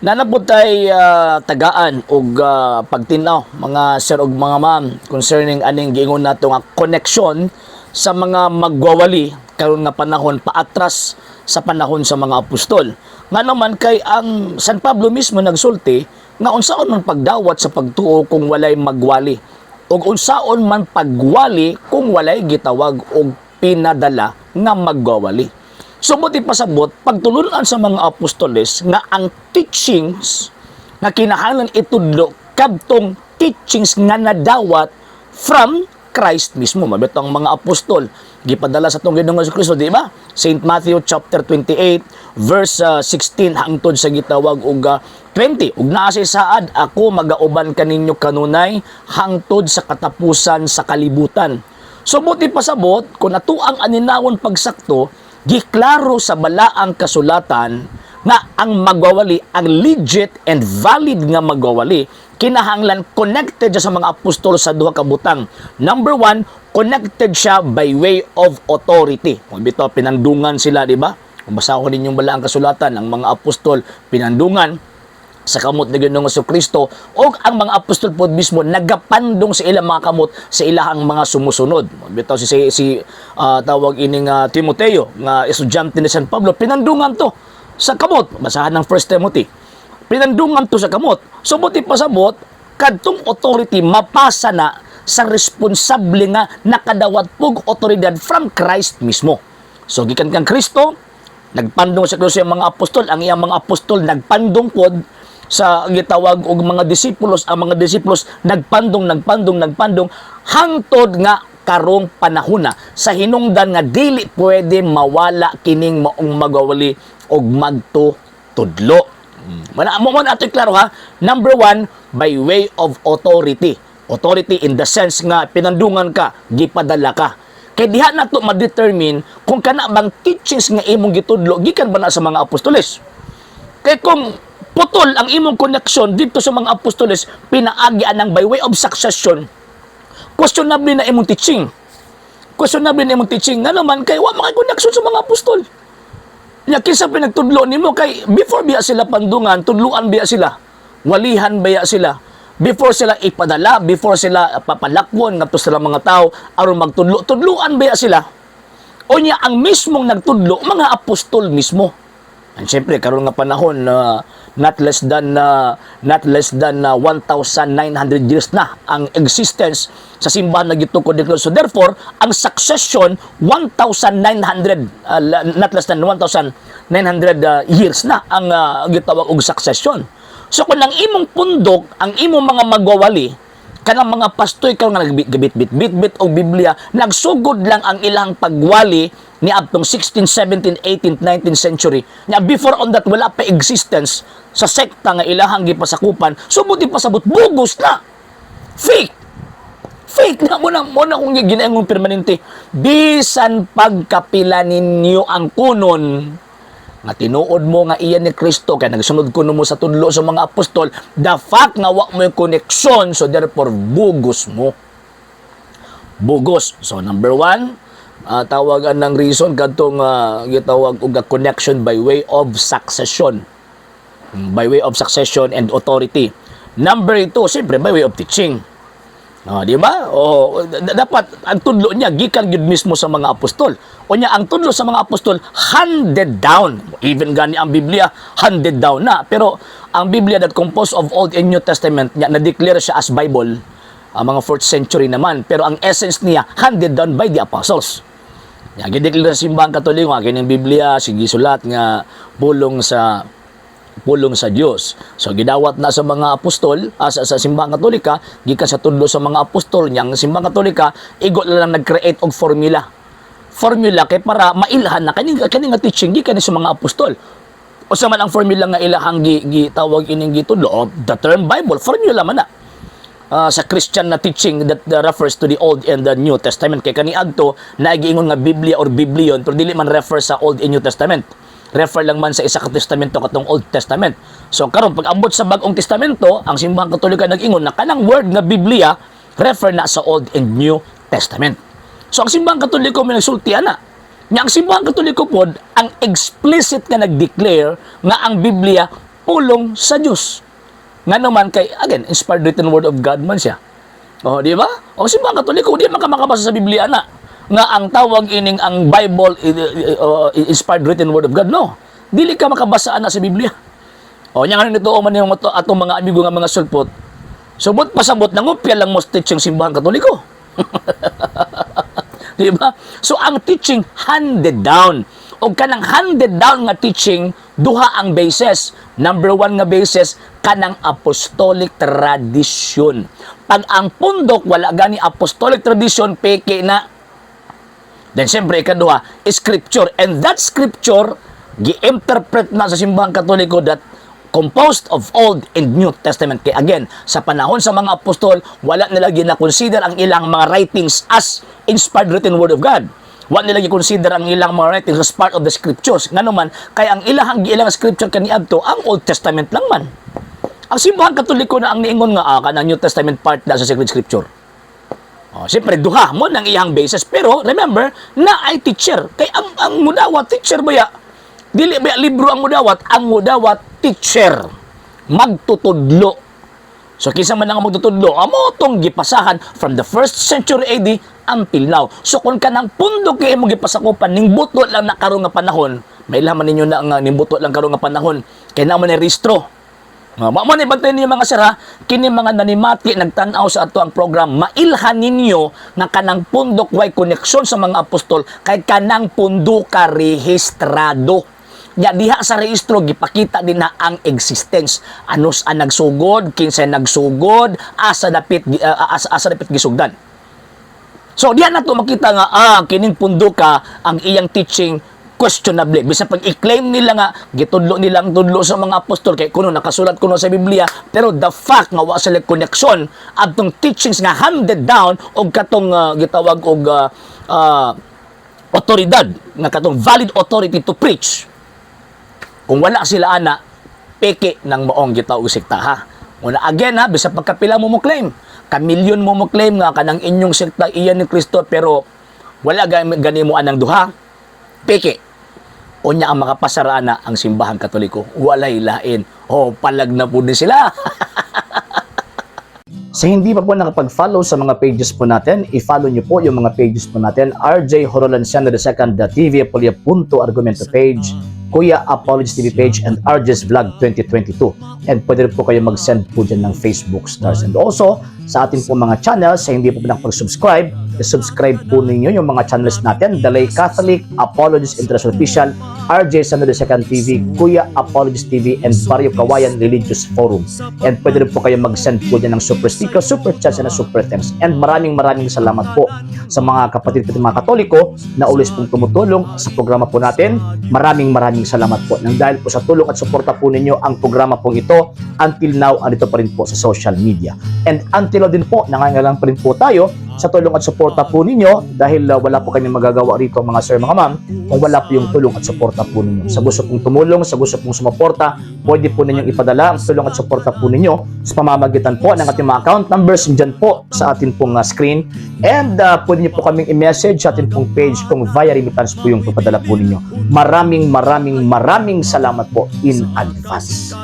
Nanabot tay tagaan og pagtinaw mga sir ug mga ma'am concerning aning giingon nato nga connection sa mga magwawali karon nga panahon paatras sa panahon sa mga apostol. Nga naman kay ang San Pablo mismo nagsulti nga unsaon man pagdawat sa pagtuo kung walay magwali ug unsaon man pagwali kung walay gitawag og pinadala nga magwawali. Sumuti pasabot, pagtulunan sa mga apostoles nga ang teachings na kinahanglan itudlo kadtong teachings nga nadawat from Christ mismo. Mabito ang mga apostol gipadala sa tong Ginoong Jesucristo, di ba? St. Matthew chapter 28 verse 16 hangtod sa gitawag og 20. Ug naa sa saad, ako magauban kaninyo kanunay hangtod sa katapusan sa kalibutan. Sumuti pasabot kung ato ang aninawon pagsakto, giklaro sa balaang kasulatan nga ang magwawali, ang legit and valid nga magwawali, kinahanglan connected sa mga apostol sa duha ka butang. Number one, connected siya by way of authority. Kung bitaw pinandungan sila, di ba? Kung basahon ninyong balaang kasulatan, ang mga apostol pinandungan sa kamot ni Ginoong Jesucristo o ang mga apostol po mismo nagapandong sa ilang mga kamot sa ilahang mga sumusunod. Bitaw si tawag ining Timoteo nga estudyante ni San Pablo, pinandungan to sa kamot. Basahan ng 1 Timothy. Pinandungan to sa kamot. So buti pasabot, kadtong authority mapasa na sa responsable nga nakadawat pog otoridad from Christ mismo. So gikan kang Kristo, nagpandong sa Kristo ang mga apostol, ang iyang mga apostol nagpandong pod sa gitawag og mga disipulos, ang mga disipulos nagpandong hangtod nga karong panahon na sa hinungdan nga dili pwede mawala kining maong magawali og magtutudlo. Mo ato klaro ha. Number one, by way of authority. Authority in the sense nga pinandungan ka, gipadala ka. Kay diha na to ma-determine kung kana bang teachings nga imong gitudlo gikan ba na sa mga apostoles. Kay kung putol ang imong connection dito sa mga apostoles, pinaagian ng by way of succession, questionable na imong teaching. Questionable na imong teaching nga naman kay wa mga connection sa mga apostol. Nya kinsa pinagtudlo nimo kay before biya sila pandungan, tudluan biya sila, walihan biya sila. Before sila ipadala, before sila papalakwon ngadto sa mga tao aron magtudlo, tudluan biya sila. O nya ang mismong nagtudlo mga apostol mismo. And syempre karon nga panahon not less than 1,900 years na ang existence sa simbahan na gitukod dito. So therefore, ang succession 1,900 not less than 1,900 years na ang gitawag og succession. So kung ang imong pundok, ang imong mga magwawali, kanang mga pastoy karon nga nagbitbit og Biblia, nagsugod lang ang ilang pagwali ni abtong 16th, 17th, 18th, 19th century. Nya before on that wala pa existence sa sekta nga ilahang gipasakupan. So buti pasabot bugos na. Fake. Fake na mo na kung ginaingong permanente. Bisan pagkapila ninyo ang kunon nga tinuod mo nga iyan ni Kristo kaya nagsunod kuno mo sa tudlo sa mga apostol, the fact nga wa mo yung connection, so therefore bugos mo. Bugos. So number one, tawagan ng reason kadtong gitawag og connection by way of succession. By way of succession and authority. Number 2, siyempre by way of teaching. Di ba? Dapat ang tudlo niya gikan gyud mismo sa mga apostol. O niya ang tudlo sa mga apostol handed down. Even gani ang Biblia handed down na. Pero ang Biblia that composed of Old and New Testament niya na-declare siya as Bible mga 4th century naman. Pero ang essence niya handed down by the apostles. Nga gideklara sa simbahang Katoliko nga kining Biblia sige sulat nga pulong sa Dios. So gidawat na sa mga apostol sa simbahang Katolika gikan sa tudlo sa mga apostol nya. Ang simbahang Katolika igo lang nag-create og formula kay para mailhan na kani nga teaching gikan sa mga apostol. O sa man ang formula nga ilahang gitawag ining gitudlo, the term Bible formula man na. Sa Christian na teaching that refers to the Old and the New Testament. Kay kaniadto nagiingon nga Biblia or Biblion pero dili man refer sa Old and New Testament. Refer lang man sa isa ka testamento katong Old Testament. So karon pag ambot sa Bagong Testamento, ang simbahang Katolika nag-ingon na kanang word nga Biblia refer na sa Old and New Testament. So ang simbahang Katoliko may nagsultian na. Nya ang simbahang Katoliko pod ang explicit nga nag-declare nga ang Biblia pulong sa Dios. Nga naman kay, again, inspired written word of God man siya. O, di ba? O, simbahang Katoliko, di man ka makabasa sa Biblia na nga ang tawag ining ang Bible inspired written word of God. No. Dili ka makabasa na sa Biblia. O, nya nga nito man yung atong mga amigo nga mga sulpot. Subot pasabot nangupya lang mo teaching simbahang Katoliko. Di ba? So ang teaching handed down. O kanang handed down nga teaching duha ang basis. Number 1 nga basis kanang apostolic tradition. Pag ang pundok wala gani apostolic tradition, peke na. Then siyempre ikaduha, scripture, and that scripture gi-interpret na sa simbahang Katoliko that composed of Old and New Testament. Kaya again, sa panahon sa mga apostol, wala nila gina-consider ang ilang mga writings as inspired written word of God. Wala nila gi-consider ang ilang mga writings as part of the scriptures. Nga naman, kaya ang ilang scripture kaniadto ang Old Testament lang man. Ang simbahang Katoliko na ang niingon nga kanang New Testament part na sa sacred scripture. Siyempre, duha mo ng iyang basis. Pero, remember, na ay teacher. Kaya ang mudawat, teacher ba ya? Dili ba libro ang mudawat? Ang mudawat, teacher. Magtutudlo. So, kisa man nga magtutudlo, amo itong gipasahan from the 1st century AD until now. So, kung ka ng pundok kayo mo gipasakupan, nimbuto lang na karong nga panahon, may laman ninyo na nga nimbuto lang karong nga panahon, kaya naman na rehistro. Mamo ni bantay niyo mga sir ha, kini mga nanimati nagtan-aw sa ato ang program, mailhan ninyo nga kanang pundok way koneksyon sa mga apostol kay kanang pundo ka rehistrado. Ya diha sa rehistro gipakita din na ang existence. Anos ang nagsugod, kinsay nagsugod, asa dapit gisugdan. So diha na to makita nga kining pundo ka ang iyang teaching questionable. Bisa pag i-claim nila nga gitudlo nilang tudlo sa mga apostol kay kuno nakasulat kuno sa Biblia, pero the fact nga wa sila connection adtong teachings nga handed down og katong gitawag og otoridad nga katong valid authority to preach. Kung wala sila ana, peke ng maong gitawag sekta ha. Una again ha, bisa pagkapila mo claim, kamilyon mo claim nga kanang inyong sekta iyan ni Kristo, pero wala gani mo anang duha, peke. Unya ang makapasarana ang simbahang Katoliko. Walay lain. Palag na po din sila. Sa hindi pa po nakapag-follow sa mga pages po natin, i-follow nyo po yung mga pages po natin. RJ Horolanciano II TV Apolia Punto Argumento page, Kuya Apologist TV page, and RJ's Vlog 2022. And pwede rin po kayo mag-send po dyan ng Facebook stars. And also, sa ating po mga channels, sa hindi po nakapag-subscribe, subscribe po ninyo yung mga channels natin, The Lay Catholic, Apologist International Official, RJ Sano II TV, Kuya Apologist TV, and Barrio Kawayan Religious Forum. And pwede rin po kayo mag-send po dyan ng super sticker, super chats, and super thanks. And maraming salamat po sa mga kapatid mga Katoliko na ulis pong tumutulong sa programa po natin. Maraming salamat po. Nang dahil po sa tulong at suporta po ninyo, ang programa pong ito, until now, andito pa rin po sa social media. And until now din po, nangangailangan pa rin po tayo sa tulong at suporta po ninyo dahil wala po kami magagawa rito mga sir, mga ma'am, kung wala po yung tulong at suporta po ninyo. Sa gusto pong tumulong, sa gusto pong sumuporta, pwede po ninyong ipadala ang tulong at suporta po ninyo sa pamamagitan po ng ating mga account numbers dyan po sa ating pong screen. And pwede nyo po kaming i-message sa ating pong page kung via remittance po yung ipadala po ninyo. Maraming salamat po in advance.